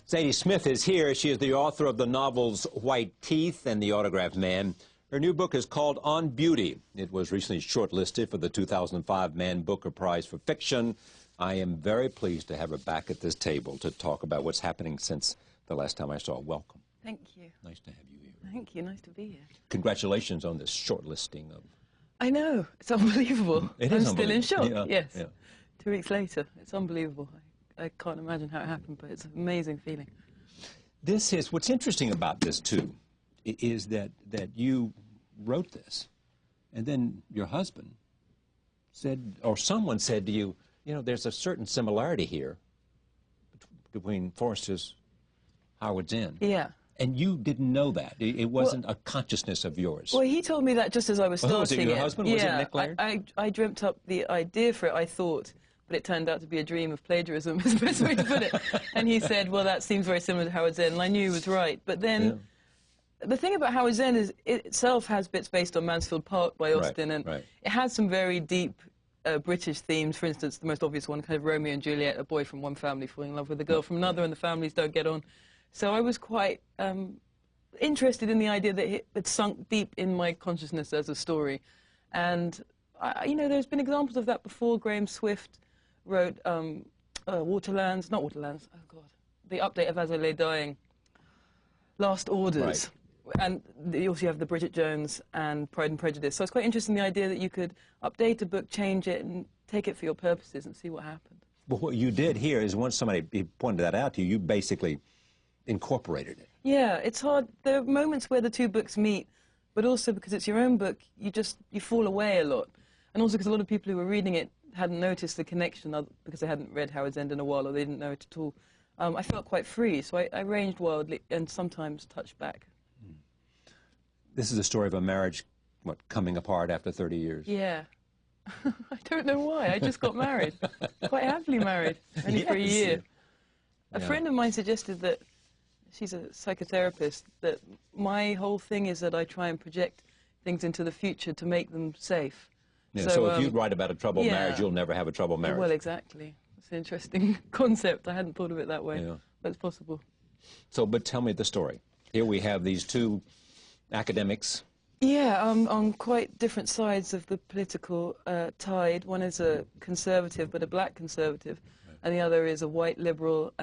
Zadie Smith is here. She is the author of the novels White Teeth and The Autographed Man. Her new book is called On Beauty. It was recently shortlisted for the 2005 Man Booker Prize for Fiction. I am very pleased to have her back at this table to talk about what's happening since the last time I saw her. Welcome. Thank you. Nice to have you here. Thank you. Nice to be here. Congratulations on this shortlisting of... I know. It's unbelievable. It is I'm still in shock. Yeah, yes. yeah. 2 weeks later. It's unbelievable. I can't imagine how it happened, but it's an amazing feeling. This is, what's interesting about this, too, is that you wrote this, and then your husband said, or someone said to you, you know, there's a certain similarity here between Forster's Howard's End. Yeah. And you didn't know that. It wasn't a consciousness of yours. Well, he told me that just as I was starting was it your husband? Yeah, was it Nick Laird? I dreamt up the idea for it, I thought, but it turned out to be a dream of plagiarism, is the best way to put it. And he said, well, that seems very similar to Howard's End, and I knew he was right. But then, the thing about Howard's End is it itself has bits based on Mansfield Park by Austen, and it has some very deep British themes. For instance, the most obvious one, kind of Romeo and Juliet, a boy from one family falling in love with a girl from another, and the families don't get on. So I was quite interested in the idea that it sunk deep in my consciousness as a story. And, you know, there's been examples of that before. Graham Swift wrote Waterlands, not Waterlands, oh God, the update of As I Lay Dying, Last Orders. And you also have the Bridget Jones and Pride and Prejudice. So it's quite interesting, the idea that you could update a book, change it, and take it for your purposes and see what happened. Well, what you did here is, once somebody pointed that out to you, you basically incorporated it. Yeah, it's hard. There are moments where the two books meet, but also because it's your own book, you fall away a lot. And also because a lot of people who were reading it hadn't noticed the connection because they hadn't read Howard's End in a while, or they didn't know it at all. I felt quite free, so I ranged wildly and sometimes touched back. This is a story of a marriage, what, coming apart after 30 years? Yeah. I don't know why. I just got married. Quite happily married, only for a year. A friend of mine suggested that, she's a psychotherapist, that my whole thing is that I try and project things into the future to make them safe. Yeah, so if you write about a troubled marriage, you'll never have a troubled marriage. Well, exactly. It's an interesting concept. I hadn't thought of it that way, but it's possible. So, but tell me the story. Here we have these two academics. Yeah, on quite different sides of the political tide. One is a conservative, but a black conservative, and the other is a white liberal.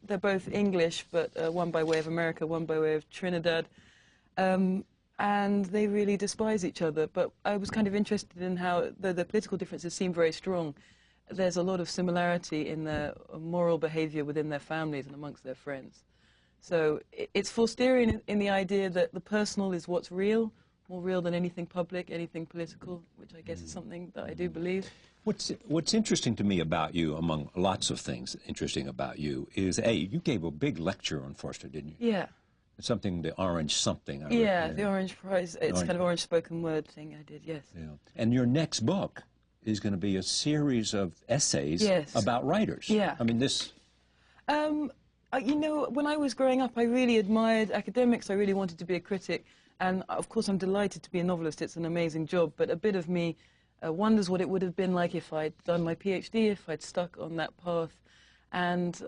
They're both English, but one by way of America, one by way of Trinidad. And they really despise each other. But I was kind of interested in how, though the political differences seem very strong, there's a lot of similarity in their moral behavior within their families and amongst their friends. So it's Forsterian in the idea that the personal is what's real, more real than anything public, anything political, which I guess is something that I do believe. What's interesting to me about you, among lots of things interesting about you, is, you gave a big lecture on Forster, didn't you? Yeah. Something, the Orange something. The Orange Prize. It's kind of Orange spoken word thing I did, yes. Yeah. And your next book is going to be a series of essays about writers. Yeah. I mean, this... you know, when I was growing up, I really admired academics. I really wanted to be a critic. And, of course, I'm delighted to be a novelist. It's an amazing job. But a bit of me wonders what it would have been like if I'd done my PhD, if I'd stuck on that path. And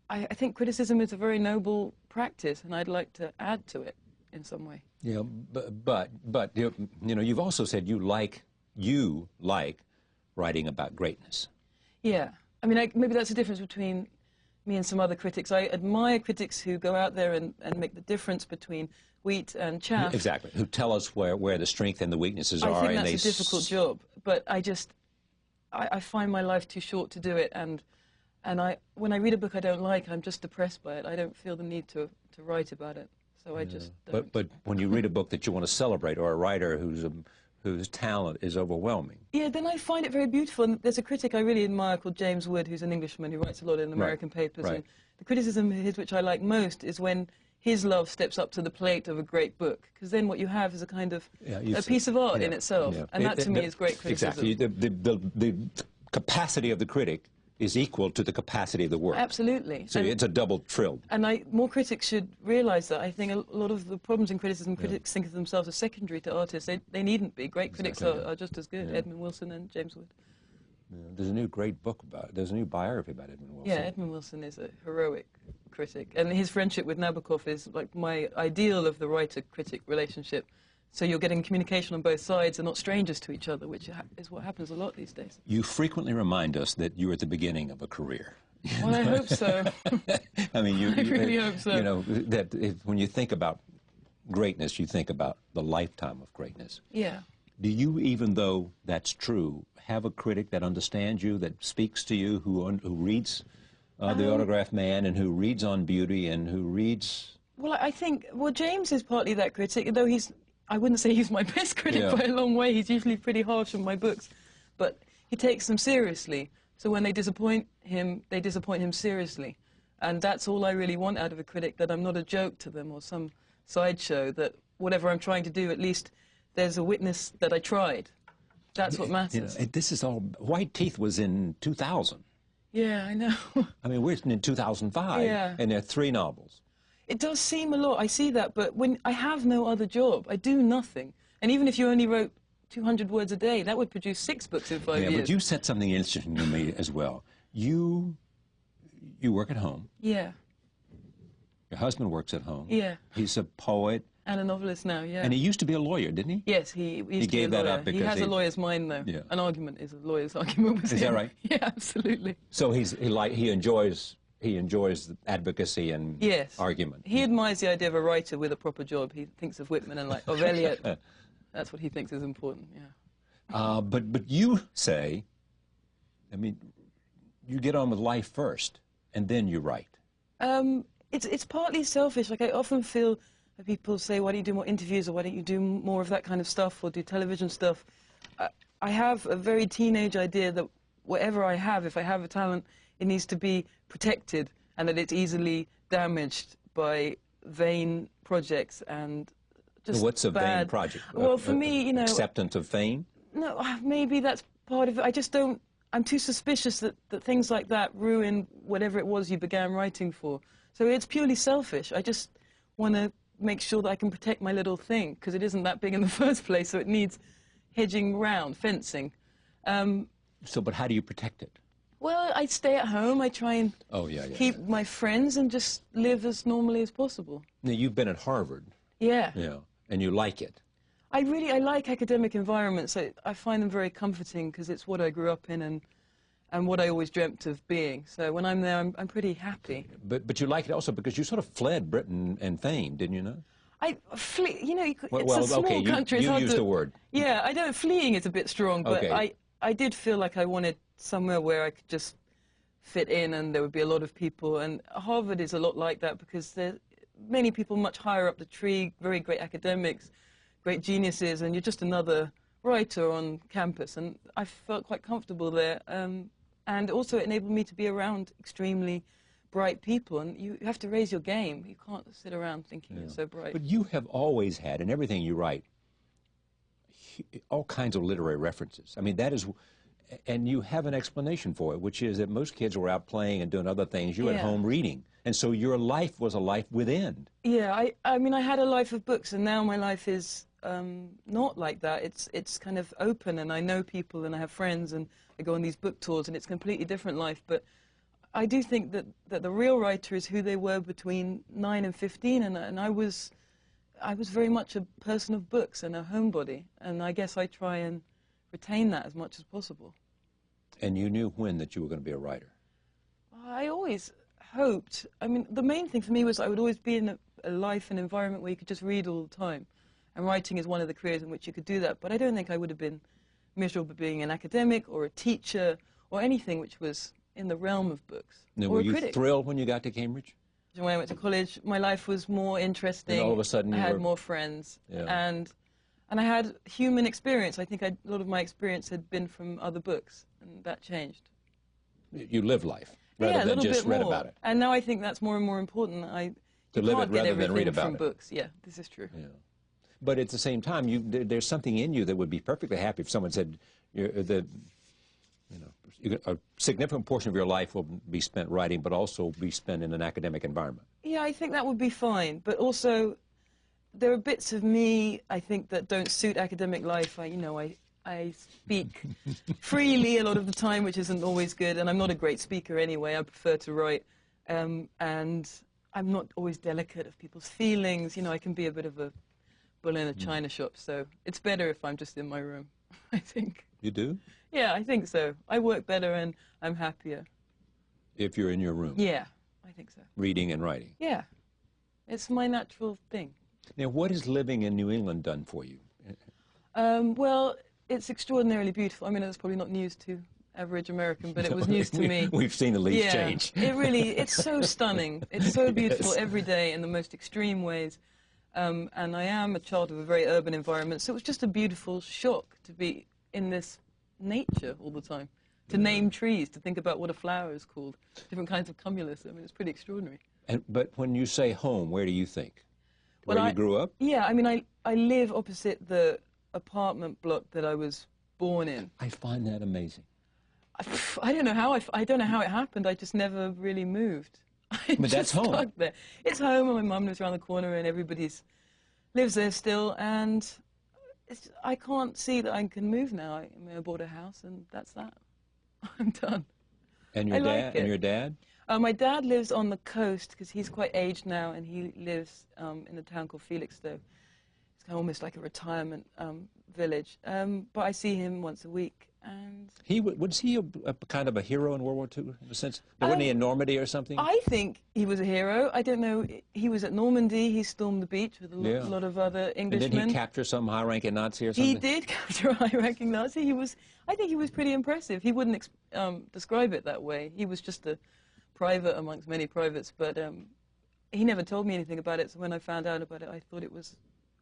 I think criticism is a very noble practice, and I'd like to add to it in some way. Yeah, but you know, you've also said you like writing about greatness. Yeah. I mean, maybe that's the difference between me and some other critics. I admire critics who go out there and make the difference between wheat and chaff. Exactly. Who tell us where the strength and the weaknesses are. I think that's a difficult job, but I find my life too short to do it, and when I read a book I don't like, I'm just depressed by it. I don't feel the need to write about it, so I just don't. But when you read a book that you want to celebrate, or a writer whose talent is overwhelming. Yeah, then I find it very beautiful. And there's a critic I really admire called James Wood, who's an Englishman who writes a lot in American papers. And the criticism of his which I like most is when his love steps up to the plate of a great book, because then what you have is a kind of a piece of art in itself, and that to me is great criticism. Exactly. The capacity of the critic is equal to the capacity of the work. Absolutely. So it's a double trill. And more critics should realize that. I think a lot of the problems in criticism, critics think of themselves as secondary to artists. They needn't be. Great critics are just as good, Edmund Wilson and James Wood. There's a new great book there's a new biography about Edmund Wilson. Yeah, Edmund Wilson is a heroic critic. And his friendship with Nabokov is like my ideal of the writer-critic relationship. So you're getting communication on both sides and not strangers to each other, which is what happens a lot these days. You frequently remind us that you're at the beginning of a career. Well, I hope so. I mean, I really hope so. You know, that when you think about greatness, you think about the lifetime of greatness. Yeah. Do you, even though that's true, have a critic that understands you, that speaks to you, who reads The Autograph Man, and who reads On Beauty, and who reads... Well, I think, well, James is partly that critic, though I wouldn't say he's my best critic by a long way. He's usually pretty harsh on my books, but he takes them seriously. So when they disappoint him seriously. And that's all I really want out of a critic, that I'm not a joke to them or some sideshow, that whatever I'm trying to do, at least there's a witness that I tried. That's what matters. You know, this is all... White Teeth was in 2000. Yeah, I know. I mean, we're in 2005, yeah. And there are 3 novels. It does seem a lot, I see that, but when I have no other job, I do nothing. And even if you only wrote 200 words a day, that would produce 6 books in 5 years. Yeah, but you said something interesting to me as well. You work at home. Yeah. Your husband works at home. Yeah. He's a poet. And a novelist now, yeah. And he used to be a lawyer, didn't he? Yes, he used to be a lawyer. He gave that up because he has a lawyer's mind, though. Yeah. An argument is a lawyer's argument with him. Is that right? Yeah, absolutely. So he enjoys the advocacy and argument. He admires the idea of a writer with a proper job. He thinks of Whitman and of Eliot. That's what he thinks is important, yeah. But you say, I mean, you get on with life first, and then you write. It's partly selfish. Like, I often feel that people say, why don't you do more interviews, or why don't you do more of that kind of stuff, or do television stuff. I have a very teenage idea that whatever I have, if I have a talent, it needs to be protected, and that it's easily damaged by vain projects and just What's a vain project? Well, for me, you know... Acceptance of fame? No, maybe that's part of it. I just don't... I'm too suspicious that things like that ruin whatever it was you began writing for. So it's purely selfish. I just want to make sure that I can protect my little thing, because it isn't that big in the first place, so it needs hedging round, fencing. But how do you protect it? Well, I stay at home. I try and keep my friends and just live as normally as possible. Now, you've been at Harvard. Yeah. Yeah, and you like it. I like academic environments. I find them very comforting, because it's what I grew up in and what I always dreamt of being. So when I'm there, I'm pretty happy. But you like it also because you sort of fled Britain and fame, didn't you know? You know, it's a small country. You used the word. Yeah, fleeing is a bit strong, but okay. I did feel like I wanted somewhere where I could just fit in and there would be a lot of people. And Harvard is a lot like that, because there are many people much higher up the tree, very great academics, great geniuses, and you're just another writer on campus. And I felt quite comfortable there. And also it enabled me to be around extremely bright people. And you have to raise your game. You can't sit around thinking you're so bright. But you have always had, in everything you write, all kinds of literary references. I mean, that is... And you have an explanation for it, which is that most kids were out playing and doing other things. You were at home reading. And so your life was a life within. Yeah, I mean, I had a life of books, and now my life is not like that. It's kind of open, and I know people, and I have friends, and I go on these book tours, and it's a completely different life. But I do think that the real writer is who they were between 9 and 15, and I was very much a person of books and a homebody, and I guess I try and retain that as much as possible. And you knew when that you were going to be a writer? I always hoped. I mean, the main thing for me was I would always be in a life and environment where you could just read all the time. And writing is one of the careers in which you could do that. But I don't think I would have been miserable being an academic or a teacher or anything which was in the realm of books. Now, were you thrilled when you got to Cambridge? When I went to college, my life was more interesting. And all of a sudden I had more friends. And I had human experience. I think a lot of my experience had been from other books, and that changed. You live life rather than just read about it. And now I think that's more and more important. To live it rather than read about it. From books. Yeah, this is true. Yeah. But at the same time, there's something in you that would be perfectly happy if someone said that a significant portion of your life will be spent writing, but also be spent in an academic environment. Yeah, I think that would be fine. But also, there are bits of me, I think, that don't suit academic life. I speak freely a lot of the time, which isn't always good, and I'm not a great speaker anyway. I prefer to write. And I'm not always delicate of people's feelings. You know, I can be a bit of a bull in a china shop, so it's better if I'm just in my room, I think. You do? Yeah, I think so. I work better and I'm happier. If you're in your room? Yeah, I think so. Reading and writing? Yeah. It's my natural thing. Now, what has living in New England done for you? Well, it's extraordinarily beautiful. I mean, it's probably not news to average American, but it was news to me. We've seen the leaves change. It really, it's so stunning. It's so beautiful every day in the most extreme ways. And I am a child of a very urban environment, so it was just a beautiful shock to be in this nature all the time. To name trees, to think about what a flower is called, different kinds of cumulus. I mean, it's pretty extraordinary. But when you say home, where do you think? Where you grew up? Yeah, I mean, I live opposite the apartment block that I was born in. I find that amazing. I don't know how I don't know how it happened. I just never really moved. But that's home. Stuck there. It's home, and my mum lives around the corner, and lives there still. And I can't see that I can move now. I bought a house, and that's that. I'm done. And your dad? And your dad? My dad lives on the coast because he's quite aged now, and he lives in a town called Felixstowe. It's kind of almost like a retirement village. But I see him once a week. And was he a kind of a hero in World War II, in a sense? Wasn't he in Normandy or something? I think he was a hero. I don't know. He was at Normandy. He stormed the beach with a lot of other Englishmen. And didn't he capture some high-ranking Nazi or something? He did capture a high-ranking Nazi. I think he was pretty impressive. He wouldn't describe it that way. He was just a private amongst many privates, but he never told me anything about it, so when I found out about it, I thought it was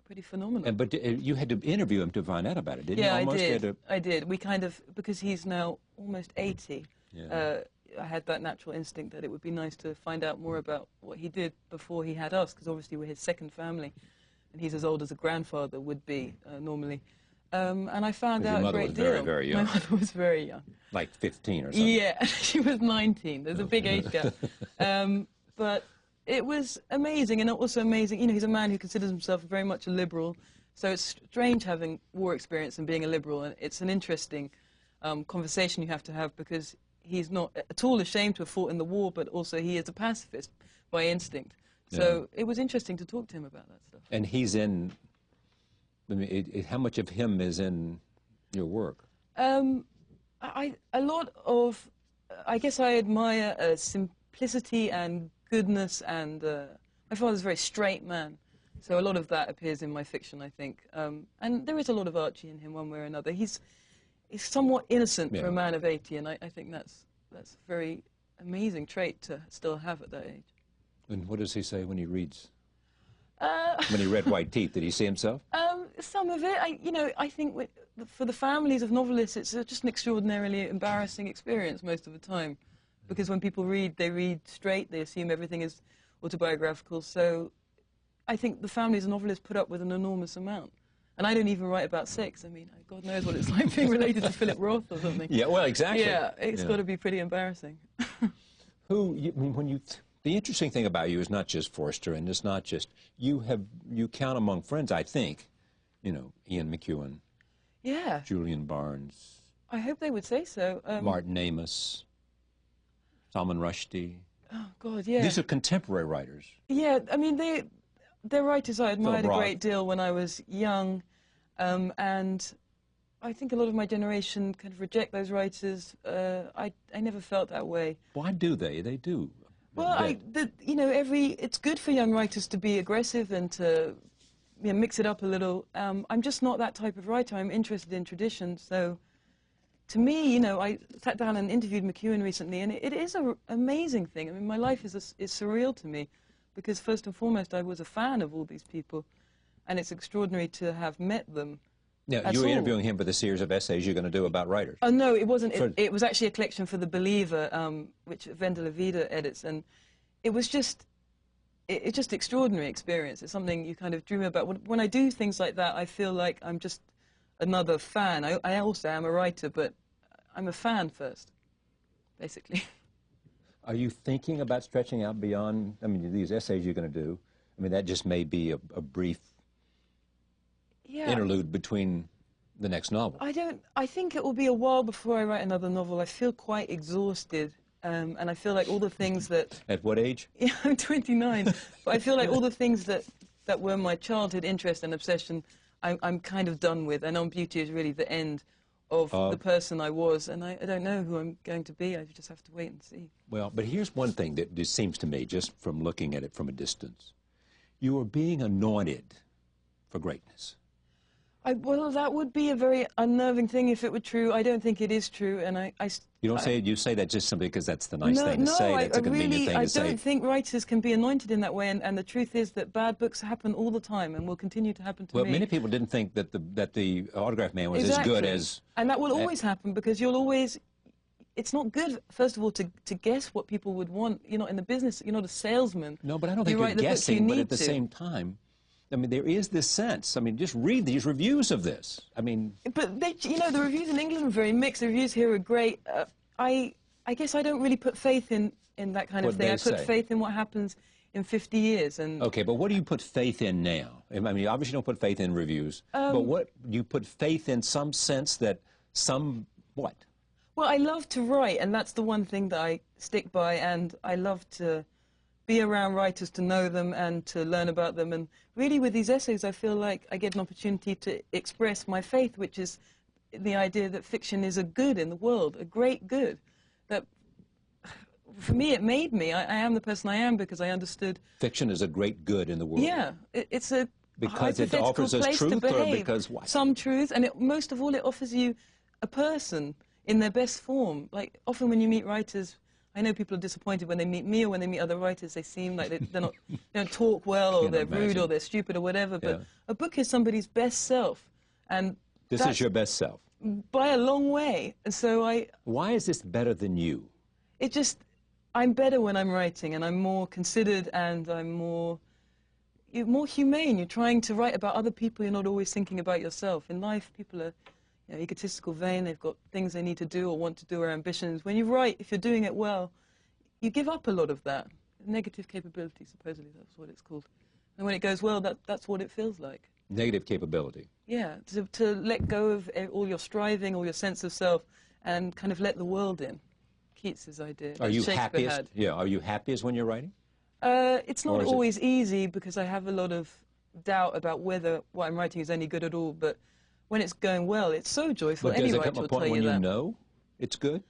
pretty phenomenal. But you had to interview him to find out about it, didn't you? Yeah, I did. I did. We kind of, because he's now almost 80, I had that natural instinct that it would be nice to find out more about what he did before he had us, because obviously we're his second family, and he's as old as a grandfather would be normally. And I found out a great deal. Your mother was very, very young. My mother was very young. Like 15 or something. Yeah, she was 19. There's a big age gap. But it was amazing, and also amazing, you know, he's a man who considers himself very much a liberal, so it's strange having war experience and being a liberal, and it's an interesting conversation you have to have, because he's not at all ashamed to have fought in the war, but also he is a pacifist by instinct. So it was interesting to talk to him about that stuff. And he's in, I mean, how much of him is in your work? A lot of, I guess I admire simplicity and goodness, and my father's a very straight man, so a lot of that appears in my fiction, I think. And there is a lot of Archie in him, one way or another. He's somewhat innocent for a man of 80, and I think that's a very amazing trait to still have at that age. And what does he say when he reads? When he read White Teeth, did he see himself? Some of it. I think for the families of novelists, it's just an extraordinarily embarrassing experience most of the time. Because when people read, they read straight, they assume everything is autobiographical. So I think the families of novelists put up with an enormous amount. And I don't even write about sex. I mean, God knows what it's like being related to Philip Roth or something. Yeah, well, exactly. Yeah, it's got to be pretty embarrassing. The interesting thing about you is not just Forster, and it's not just, you count among friends, I think, you know, Ian McEwan. Yeah. Julian Barnes. I hope they would say so. Martin Amis. Salman Rushdie. Oh, God, yeah. These are contemporary writers. Yeah, I mean, they're writers I admired a great deal when I was young, and I think a lot of my generation kind of reject those writers. I never felt that way. Why do they? They do. Well, it's good for young writers to be aggressive and to mix it up a little. I'm just not that type of writer. I'm interested in tradition, so to me, I sat down and interviewed McEwan recently, and it is an amazing thing. I mean, my life is surreal to me, because first and foremost, I was a fan of all these people, and it's extraordinary to have met them. Now, you were interviewing him for the series of essays you're going to do about writers. Oh, no, it wasn't. It was actually a collection for The Believer, which Vendela Vida edits, and it was just extraordinary experience. It's something you kind of dream about. When I do things like that, I feel like I'm just another fan. I also am a writer, but I'm a fan first, basically. Are you thinking about stretching out beyond, I mean, these essays you're going to do? I mean, that just may be a brief interlude between the next novel. I think it will be a while before I write another novel. I feel quite exhausted And I feel like all the things that... At what age? Yeah, I'm 29. But I feel like all the things that were my childhood interest and obsession, I'm kind of done with. And On Beauty is really the end of the person I was. And I don't know who I'm going to be. I just have to wait and see. Well, but here's one thing that just seems to me, just from looking at it from a distance. You are being anointed for greatness. Well, that would be a very unnerving thing if it were true. I don't think it is true, and You don't say, you say that just simply because that's the nice thing to say, that's a convenient thing to say. I don't think writers can be anointed in that way, and the truth is that bad books happen all the time and will continue to happen to me. Well, many people didn't think that the Autograph Man was as good as... And that will always happen, because you'll always... It's not good, first of all, to guess what people would want. You're not in the business, you're not a salesman. No, but I don't think you're guessing, but at the same time... I mean, there is this sense. I mean, just read these reviews of this. I mean... But, you know, the reviews in England are very mixed. The reviews here are great. I guess I don't really put faith in that kind of thing. I put faith in what happens in 50 years. And okay, but what do you put faith in now? I mean, you obviously don't put faith in reviews. But what, you put faith in some sense that what? Well, I love to write, and that's the one thing that I stick by, and I love to be around writers, to know them and to learn about them. And really with these essays, I feel like I get an opportunity to express my faith, which is the idea that fiction is a good in the world, a great good. That, for me, it made me. I am the person I am because I understood... Fiction is a great good in the world. Yeah, it's a because it offers us truth, or because what? Some truth, and most of all, it offers you a person in their best form. Like, often when you meet writers... I know people are disappointed when they meet me or when they meet other writers. They seem like they don't talk well, or they're rude, or they're stupid, or whatever. But a book is somebody's best self, and this is your best self by a long way. And so Why is this better than you? It just, I'm better when I'm writing, and I'm more considered, and I'm more humane. You're trying to write about other people. You're not always thinking about yourself. In life, people are, you know, egotistical, vain. They've got things they need to do or want to do, or ambitions. When you write, if you're doing it well, you give up a lot of that. Negative capability, supposedly, that's what it's called. And when it goes well, that's what it feels like. Negative capability. Yeah, to let go of all your striving, all your sense of self, and kind of let the world in. Keats's idea. Are you happiest? Yeah, are you happiest when you're writing? It's not always easy, because I have a lot of doubt about whether what I'm writing is any good at all, but when it's going well, it's so joyful. Any writer will tell you that. Does it come a point when you know it's good?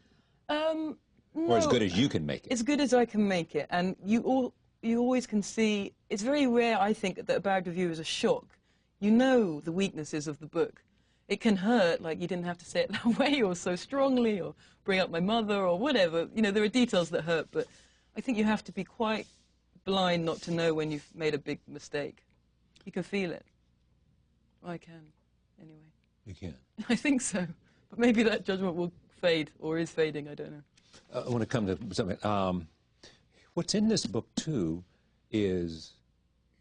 No. Or as good as you can make it? As good as I can make it. And you always can see... It's very rare, I think, that a bad review is a shock. You know the weaknesses of the book. It can hurt, like you didn't have to say it that way, or so strongly, or bring up my mother, or whatever. You know, there are details that hurt, but I think you have to be quite blind not to know when you've made a big mistake. You can feel it. I can, anyway. You can? I think so. But maybe that judgment will fade, or is fading, I don't know. I want to come to something. What's in this book, too, is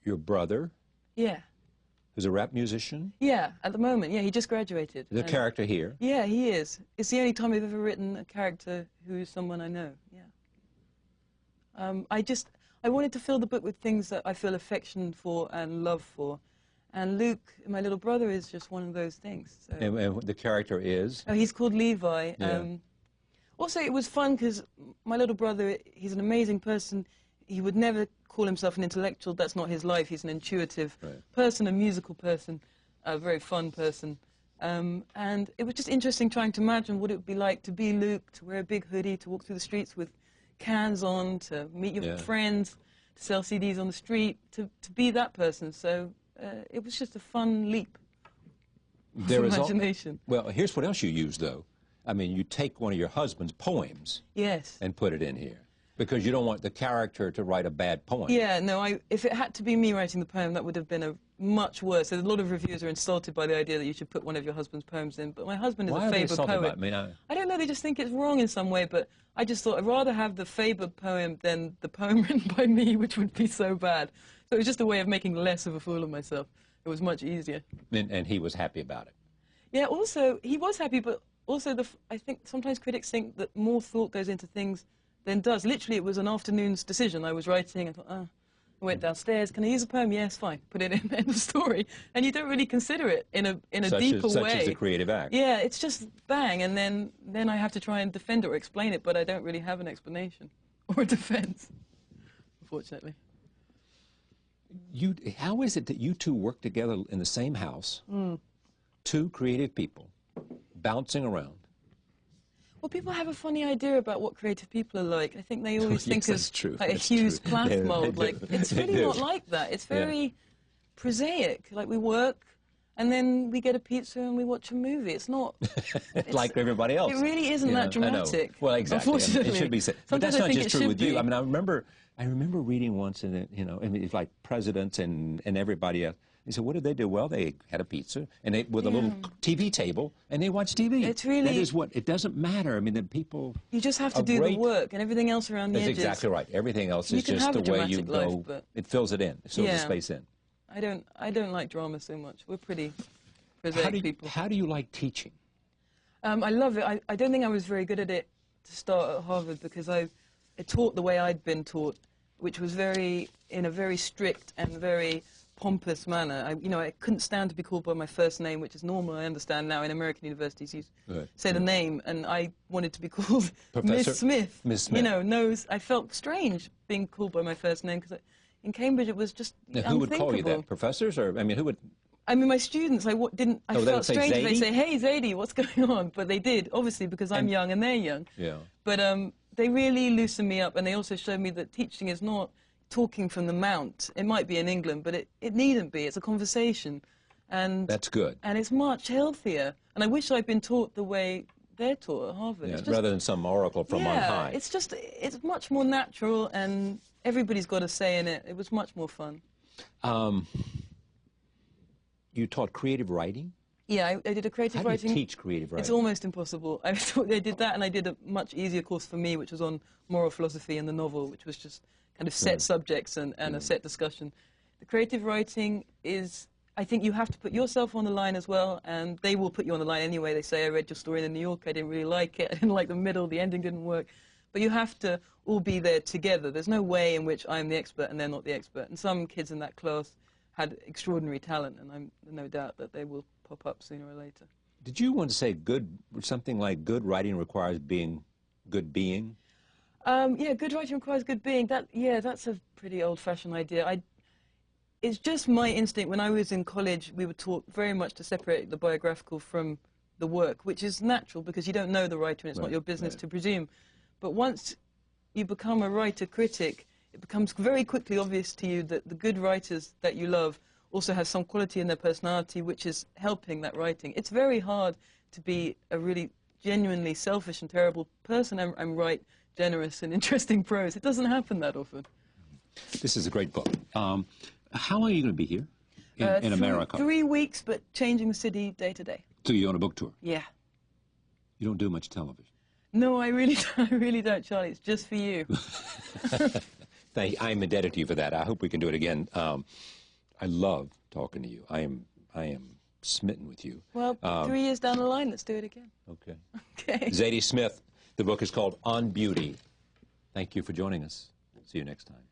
your brother. Yeah. Who's a rap musician? Yeah, at the moment. Yeah, he just graduated. The character here? Yeah, he is. It's the only time I've ever written a character who is someone I know, yeah. I wanted to fill the book with things that I feel affection for and love for. And Luke, my little brother, is just one of those things. So. And the character is? Oh, he's called Levi. Yeah. Also, it was fun because my little brother, he's an amazing person. He would never call himself an intellectual. That's not his life. He's an intuitive person, a musical person, a very fun person. And it was just interesting trying to imagine what it would be like to be Luke, to wear a big hoodie, to walk through the streets with cans on, to meet your friends, to sell CDs on the street, to be that person. So it was just a fun leap of imagination. Well, here's what else you use, though. I mean, you take one of your husband's poems and put it in here, because you don't want the character to write a bad poem. Yeah, no, if it had to be me writing the poem, that would have been a much worse. A lot of reviewers are insulted by the idea that you should put one of your husband's poems in, but my husband is a Faber poet. I don't know, they just think it's wrong in some way, but I just thought I'd rather have the Faber poem than the poem written by me, which would be so bad. So it was just a way of making less of a fool of myself. It was much easier. And he was happy about it. Yeah, also, he was happy, but also I think sometimes critics think that more thought goes into things than does. Literally, it was an afternoon's decision. I was writing, I thought, I went downstairs. Can I use a poem? Yes, fine. Put it in. End of story. And you don't really consider it in a deeper way. Such as a creative act. Yeah, it's just bang, and then I have to try and defend it or explain it, but I don't really have an explanation or a defense, unfortunately. How is it that you two work together in the same house? Two creative people bouncing around. Well, people have a funny idea about what creative people are like. I think they always think of like a Hughes true. Plath mold. They like it's really not like that. It's very prosaic. Like we work, and then we get a pizza and we watch a movie. It's not like everybody else. It really isn't that dramatic. Well, exactly. Unfortunately, it should be said. But that's not just true with you. I mean, I remember reading once, and it's like presidents and everybody else. He said, what did they do? Well, they had a pizza and with a little TV table, and they watched TV. It's really... That is what... It doesn't matter. I mean, the people... You just have to do the work, and everything else around the edges... That's exactly right. Everything else is just the way you go. Life, it fills it in. It fills the space in. I don't like drama so much. We're pretty prosaic people. How do you like teaching? I love it. I don't think I was very good at it to start at Harvard, because I taught the way I'd been taught, which was in a very strict and very pompous manner. I couldn't stand to be called by my first name, which is normal. I understand now in American universities you say the name, and I wanted to be called Miss Smith. Miss Smith. I felt strange being called by my first name, because in Cambridge it was just unthinkable. Who would call you that? Professors, or who would? I mean, my students. I felt strange if they say, "Hey, Zadie, what's going on?" But they did, obviously, because I'm young and they're young. Yeah. But they really loosened me up, and they also showed me that teaching is not talking from the mount. It might be in England, but it needn't be. It's a conversation. And that's good. And it's much healthier. And I wish I'd been taught the way they're taught at Harvard. Yeah, rather than some oracle from on high. It's much more natural, and everybody's got a say in it. It was much more fun. You taught creative writing? Yeah, I did a creative writing. How do you teach creative writing? It's almost impossible. I did that, and I did a much easier course for me, which was on moral philosophy and the novel, which was just kind of set subjects and a set discussion. The creative writing is, I think you have to put yourself on the line as well, and they will put you on the line anyway. They say, I read your story in the New Yorker, I didn't really like it, I didn't like the middle, the ending didn't work. But you have to all be there together. There's no way in which I'm the expert and they're not the expert. And some kids in that class had extraordinary talent, and I'm no doubt that they will pop up sooner or later. Did you want to say something like good writing requires good being? Yeah, good writing requires good being. That's a pretty old-fashioned idea. It's just my instinct. When I was in college, we were taught very much to separate the biographical from the work, which is natural because you don't know the writer and it's not your business to presume. But once you become a writer-critic, it becomes very quickly obvious to you that the good writers that you love also have some quality in their personality which is helping that writing. It's very hard to be a really genuinely selfish and terrible person and write generous and interesting prose. It doesn't happen that often. This is a great book. How long are you going to be here in America? 3 weeks, but changing the city day to day. So you're on a book tour? Yeah. You don't do much television? No, I really don't, Charlie. It's just for you. I'm indebted to you for that. I hope we can do it again. I love talking to you. I am smitten with you. Well, 3 years down the line, let's do it again. Okay. Okay. Zadie Smith. The book is called On Beauty. Thank you for joining us. See you next time.